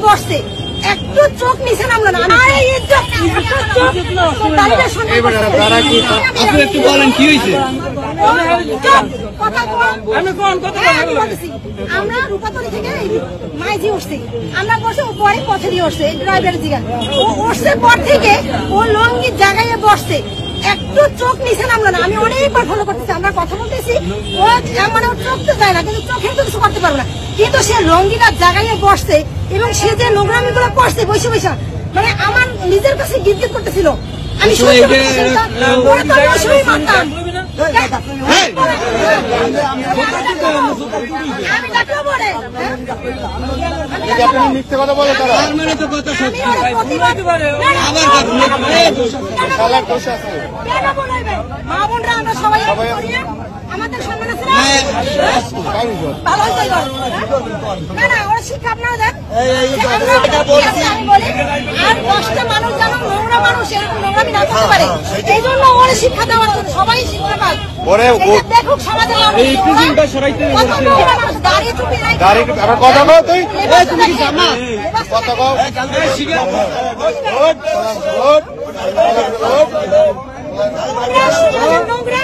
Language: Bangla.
বসছে, একটু চোখ নিচে নামলো না। আপনি একটু বলেন কি হয়েছে? আমরা রূপাতলি থেকে মাইজি উঠছি, আমরা বসে পরে পথে দিয়ে উঠছে ড্রাইভারের দিকে, ও উঠছে পর থেকে ও লঙ্গির জায়গায় বসছে, একটু চোখ নিচে নামলো না। আমি অনেকবার ফলো করতেছি, আমরা কথা বলতেছি, ও মানে ওর চোখ তো যায় না, কিন্তু চোখের তো কিছু করতে পারবো না, কিন্তু সে লঙ্গিটার জায়গায় বসছে এবং সে যে নোংরামি গুলো করছে বৈশা বৈশা, মানে আমার নিজের কাছে গিরগির করতেছিল। আমি মিথ্যে কথা বলে তারা, মা বোনরা আমরা সবাই আমাদের সম্মান আছে না, না ওরা শিক্ষা আপনারা দেন। আর 10টা মানুষ যেন নোংরা মানুষ এরকম নোংরামি না করতে পারে, এই জন্য ওরা শিক্ষা দেওয়ার জন্য সবাই শিক্ষা পায়। দেখুক সমাজের কথা কও, তুই কথা কও। নোংরা